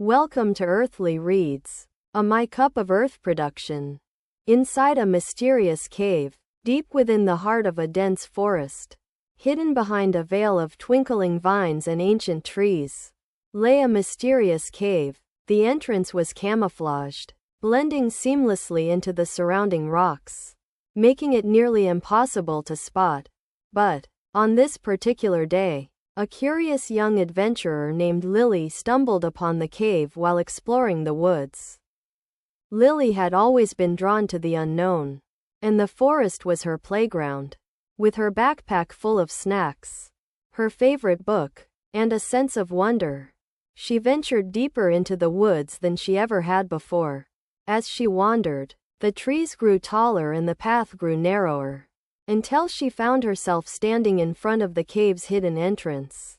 Welcome to Earthly Reads, a My Cup of Earth production. Inside a mysterious cave, deep within the heart of a dense forest, hidden behind a veil of twinkling vines and ancient trees, lay a mysterious cave. The entrance was camouflaged, blending seamlessly into the surrounding rocks, making it nearly impossible to spot. But, on this particular day, a curious young adventurer named Lily stumbled upon the cave while exploring the woods. Lily had always been drawn to the unknown, and the forest was her playground. With her backpack full of snacks, her favorite book, and a sense of wonder, she ventured deeper into the woods than she ever had before. As she wandered, the trees grew taller and the path grew narrower, until she found herself standing in front of the cave's hidden entrance.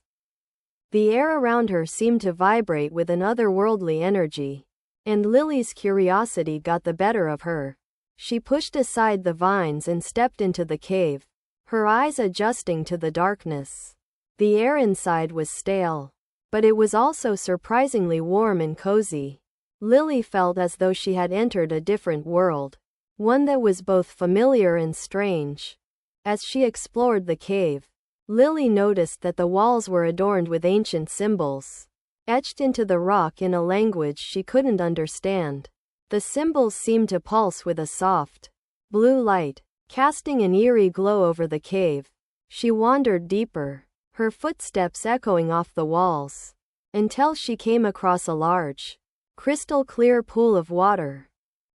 The air around her seemed to vibrate with an otherworldly energy, and Lily's curiosity got the better of her. She pushed aside the vines and stepped into the cave, her eyes adjusting to the darkness. The air inside was stale, but it was also surprisingly warm and cozy. Lily felt as though she had entered a different world, one that was both familiar and strange. As she explored the cave, Lily noticed that the walls were adorned with ancient symbols, etched into the rock in a language she couldn't understand. The symbols seemed to pulse with a soft, blue light, casting an eerie glow over the cave. She wandered deeper, her footsteps echoing off the walls, until she came across a large, crystal-clear pool of water.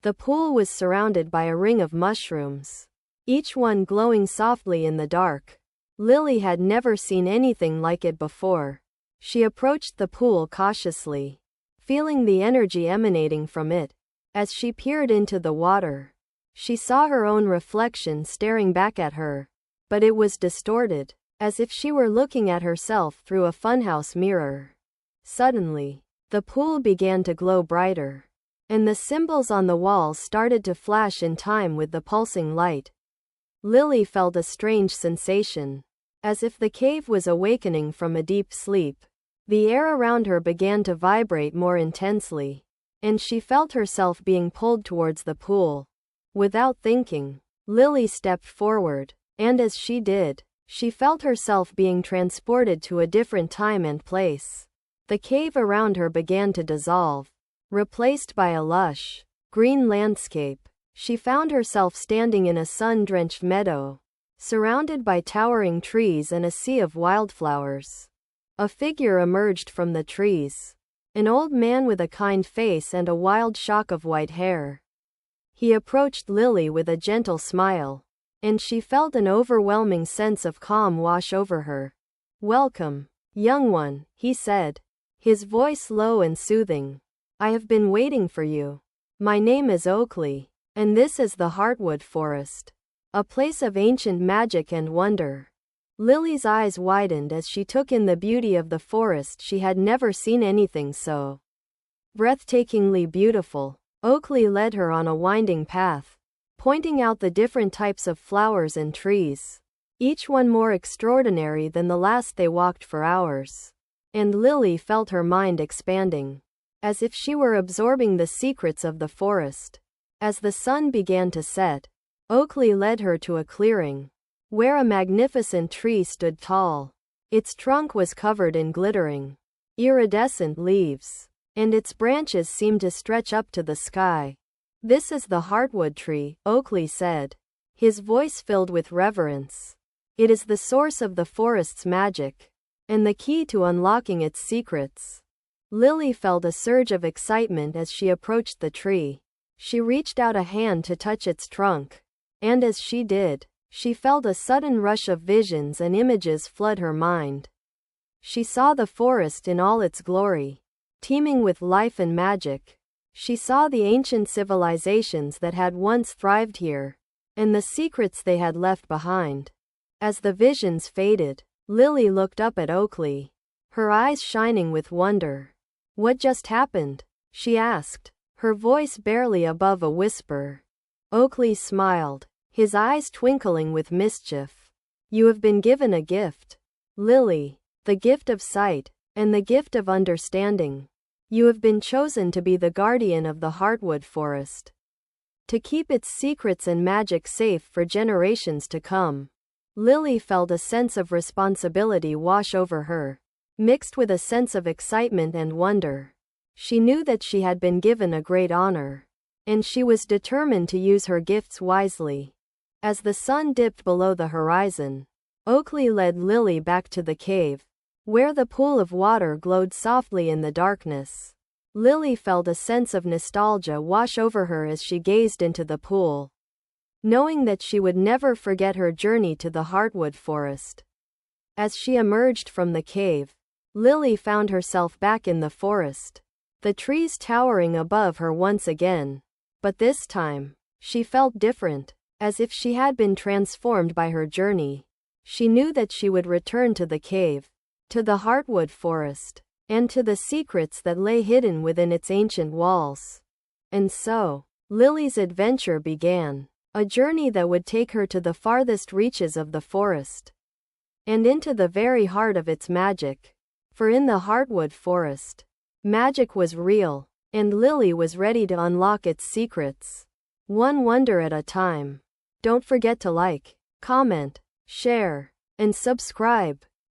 The pool was surrounded by a ring of mushrooms, each one glowing softly in the dark. Lily had never seen anything like it before. She approached the pool cautiously, feeling the energy emanating from it. As she peered into the water, she saw her own reflection staring back at her, but it was distorted, as if she were looking at herself through a funhouse mirror. Suddenly, the pool began to glow brighter, and the symbols on the walls started to flash in time with the pulsing light. Lily felt a strange sensation, as if the cave was awakening from a deep sleep. The air around her began to vibrate more intensely, and she felt herself being pulled towards the pool. Without thinking, Lily stepped forward, and as she did, she felt herself being transported to a different time and place. The cave around her began to dissolve, replaced by a lush, green landscape. She found herself standing in a sun-drenched meadow, surrounded by towering trees and a sea of wildflowers. A figure emerged from the trees, an old man with a kind face and a wild shock of white hair. He approached Lily with a gentle smile, and she felt an overwhelming sense of calm wash over her. "Welcome, young one," he said, his voice low and soothing. "I have been waiting for you. My name is Oakley, and this is the Heartwood Forest, a place of ancient magic and wonder." Lily's eyes widened as she took in the beauty of the forest. She had never seen anything so breathtakingly beautiful. Oakley led her on a winding path, pointing out the different types of flowers and trees, each one more extraordinary than the last. They walked for hours, and Lily felt her mind expanding, as if she were absorbing the secrets of the forest. As the sun began to set, Oakley led her to a clearing, where a magnificent tree stood tall. Its trunk was covered in glittering, iridescent leaves, and its branches seemed to stretch up to the sky. "This is the Heartwood tree," Oakley said, his voice filled with reverence. "It is the source of the forest's magic, and the key to unlocking its secrets." Lily felt a surge of excitement as she approached the tree. She reached out a hand to touch its trunk, and as she did, she felt a sudden rush of visions and images flood her mind. She saw the forest in all its glory, teeming with life and magic. She saw the ancient civilizations that had once thrived here, and the secrets they had left behind. As the visions faded, Lily looked up at Oakley, her eyes shining with wonder. "What just happened?" she asked, her voice barely above a whisper. Oakley smiled, his eyes twinkling with mischief. "You have been given a gift, Lily, the gift of sight, and the gift of understanding. You have been chosen to be the guardian of the Heartwood Forest, to keep its secrets and magic safe for generations to come. Lily felt a sense of responsibility wash over her, mixed with a sense of excitement and wonder. She knew that she had been given a great honor, and she was determined to use her gifts wisely. As the sun dipped below the horizon, Oakley led Lily back to the cave, where the pool of water glowed softly in the darkness. Lily felt a sense of nostalgia wash over her as she gazed into the pool, knowing that she would never forget her journey to the Heartwood Forest. As she emerged from the cave, Lily found herself back in the forest, the trees towering above her once again. But this time, she felt different, as if she had been transformed by her journey. She knew that she would return to the cave, to the Heartwood Forest, and to the secrets that lay hidden within its ancient walls. And so, Lily's adventure began. A journey that would take her to the farthest reaches of the forest, and into the very heart of its magic. For in the Heartwood Forest, magic was real, and Lily was ready to unlock its secrets, one wonder at a time. Don't forget to like, comment, share, and subscribe.